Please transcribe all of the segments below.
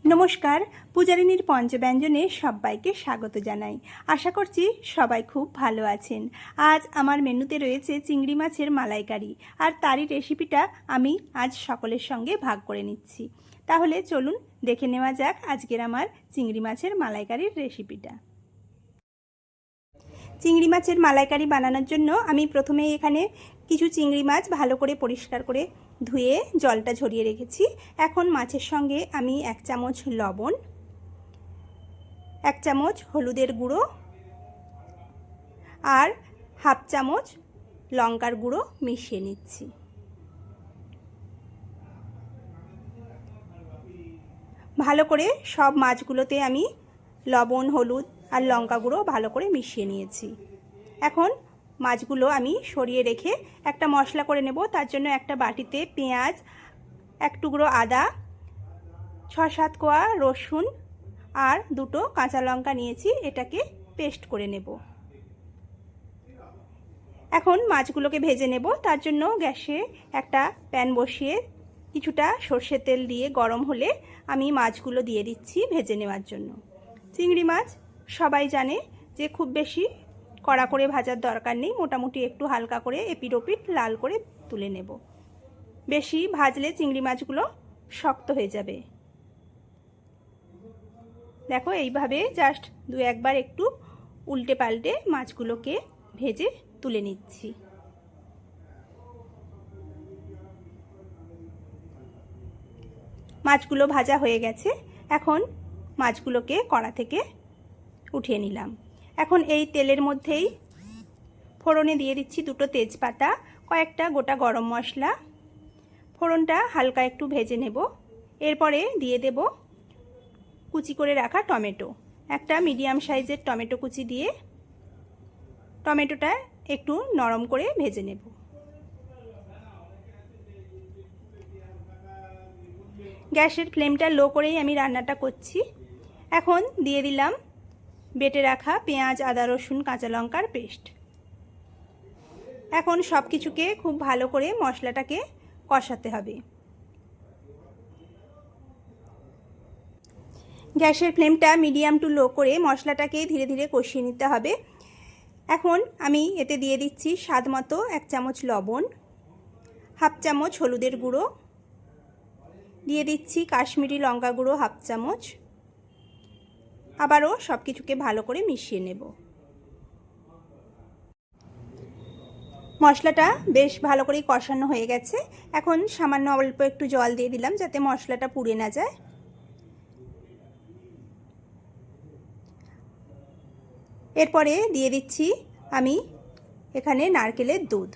নমস্কার, পূজারিনীর পঞ্চব্যঞ্জনে সবাইকে স্বাগত জানাই। আশা করছি সবাই খুব ভালো আছেন। আজ আমার মেনুতে রয়েছে চিংড়ি মাছের মালাইকারি, আর তারই রেসিপিটা আমি আজ সকলের সঙ্গে ভাগ করে নিচ্ছি। তাহলে চলুন দেখে নেওয়া যাক আজকের আমার চিংড়ি মাছের মালাইকারির রেসিপিটা। চিংড়ি মাছের মালাইকারি বানানোর জন্য আমি প্রথমে এখানে কিছু চিংড়ি মাছ ভালো করে পরিষ্কার করে ধুয়ে জলটা ঝরিয়ে রেখেছি। এখন মাছের সঙ্গে আমি 1 চামচ লবণ, 1 চামচ হলুদের গুঁড়ো আর 1/2 চামচ লঙ্কার গুঁড়ো মিশিয়ে নিচ্ছি। ভালো করে সব মাছগুলোতে আমি লবণ, হলুদ আর লঙ্কা গুঁড়ো ভালো করে মিশিয়ে নিয়েছি। এখন মাছগুলো আমি সরিয়ে রেখে একটা মশলা করে নেব। তার জন্য একটা বাটিতে পেঁয়াজ, 1 টুকরো আদা, 6-7 কোয়া রসুন আর 2টো কাঁচা লঙ্কা নিয়েছি। এটাকে পেস্ট করে নেব। এখন মাছগুলোকে ভেজে নেব। তার জন্য গ্যাসে একটা প্যান বসিয়ে কিছুটা সর্ষের তেল দিয়ে গরম হলে আমি মাছগুলো দিয়ে দিচ্ছি ভেজে নেওয়ার জন্য। চিংড়ি মাছ সবাই জানে যে খুব বেশি কড়া করে ভাজার দরকার নেই, মোটামুটি একটু হালকা করে এপিট ওপিট লাল করে তুলে নেব। বেশি ভাজলে চিংড়ি মাছগুলো শক্ত হয়ে যাবে। দেখো, এইভাবে জাস্ট 2-1 বার একটু উল্টে পাল্টে মাছগুলোকে ভেজে তুলে নিচ্ছি। মাছগুলো ভাজা হয়ে গেছে। এখন মাছগুলোকে কড়া থেকে উঠিয়ে নিলাম। এখন এই তেলের মধ্যেই ফোড়নে দিয়ে দিচ্ছি 2টো তেজপাতা, কয়েকটা গোটা গরম মশলা। ফোড়নটা হালকা একটু ভেজে নেব। এরপরে দিয়ে দেব কুচি করে রাখা টমেটো। একটা মিডিয়াম সাইজের টমেটো কুচি দিয়ে টমেটোটা একটু নরম করে ভেজে নেব। গ্যাসের ফ্লেমটা লো করেই আমি রান্নাটা করছি। এখন দিয়ে দিলাম বেটে রাখা পেঁয়াজ, আদা, রসুন, কাঁচা লঙ্কার পেস্ট। এখন সব কিছুকে খুব ভালো করে মশলাটাকে কষাতে হবে। গ্যাসের ফ্লেমটা মিডিয়াম টু লো করে মশলাটাকে ধীরে ধীরে কষিয়ে নিতে হবে। এখন আমি এতে দিয়ে দিচ্ছি স্বাদ মতো 1 চামচ লবণ, 1/2 চামচ হলুদের গুঁড়ো, দিয়ে দিচ্ছি কাশ্মীরি লঙ্কা গুঁড়ো 1/2 চামচ। আবারও সব কিছুকে ভালো করে মিশিয়ে নেব। মশলাটা বেশ ভালো করে কষানো হয়ে গেছে। এখন সামান্য অল্প একটু জল দিয়ে দিলাম যাতে মশলাটা পুড়ে না যায়। এরপরে দিয়ে দিচ্ছি আমি এখানে নারকেলের দুধ।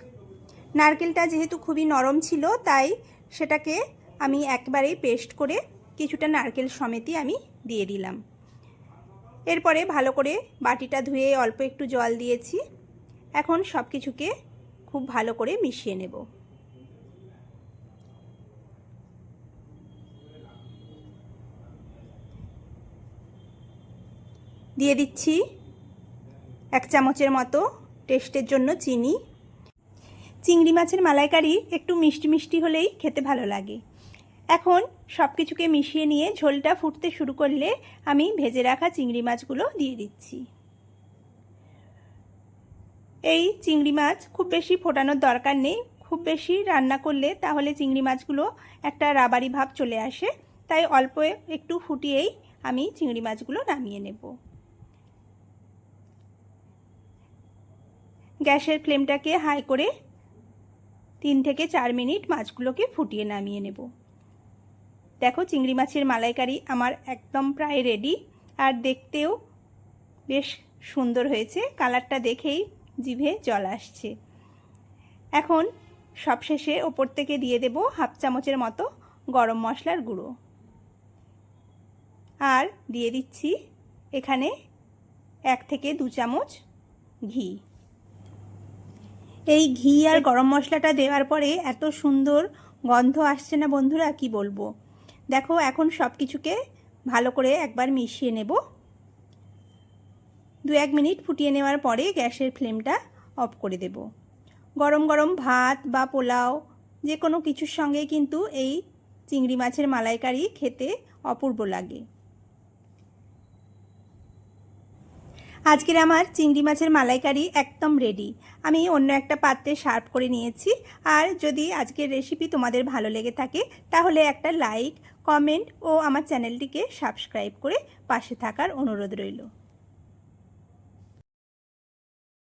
নারকেলটা যেহেতু খুবই নরম ছিল, তাই সেটাকে আমি একবারেই পেস্ট করে কিছুটা নারকেল সমেতই আমি দিয়ে দিলাম। এরপরে ভালো করে বাটিটা ধুয়ে অল্প একটু জল দিয়েছি। এখন সব কিছুকে খুব ভালো করে মিশিয়ে নেব। দিয়ে দিচ্ছি 1 চামচের মতো টেস্টের জন্য চিনি। চিংড়ি মাছের মালাইকারি একটু মিষ্টি মিষ্টি হলেই খেতে ভালো লাগে। এখন সব কিছুকে মিশিয়ে নিয়ে ঝোলটা ফুটতে শুরু করলে আমি ভেজে রাখা চিংড়ি মাছগুলো দিয়ে দিচ্ছি। এই চিংড়ি মাছ খুব বেশি ফোটানোর দরকার নেই। খুব বেশি রান্না করলে তাহলে চিংড়ি মাছগুলো একটা রাবারি ভাব চলে আসে, তাই অল্প একটু ফুটিয়েই আমি চিংড়ি মাছগুলো নামিয়ে নেব। গ্যাসের ফ্লেমটাকে হাই করে 3 থেকে 4 মিনিট মাছগুলোকে ফুটিয়ে নামিয়ে নেব। দেখো, চিংড়ি মাছের মালাইকারি আমার একদম প্রায় রেডি, আর দেখতেও বেশ সুন্দর হয়েছে। কালারটা দেখেই জিভে জল আসছে। এখন সবশেষে ওপর থেকে দিয়ে দেব 1/2 চামচের মতো গরম মশলার গুঁড়ো, আর দিয়ে দিচ্ছি এখানে 1 থেকে 2 চামচ ঘি। এই ঘি আর গরম মশলাটা দেওয়ার পরে এত সুন্দর গন্ধ আসছে না বন্ধুরা, কি বলবো। দেখো, এখন সব কিছুকে ভালো করে একবার মিশিয়ে নেব। 2-1 মিনিট ফুটিয়ে নেওয়ার পরে গ্যাসের ফ্লেমটা অফ করে দেব। গরম গরম ভাত বা পোলাও যে কোনো কিছুর সঙ্গে কিন্তু এই চিংড়ি মাছের মালাইকারি খেতে অপূর্ব লাগে। আজকের আমার চিংড়ি মাছের মালাইকারি একদম রেডি। আমি অন্য একটা পাত্রে সার্ভ করে নিয়েছি। আর যদি আজকের রেসিপি তোমাদের ভালো লেগে থাকে তাহলে একটা লাইক, কমেন্ট ও আমার চ্যানেলটিকে সাবস্ক্রাইব করে পাশে থাকার অনুরোধ রইল।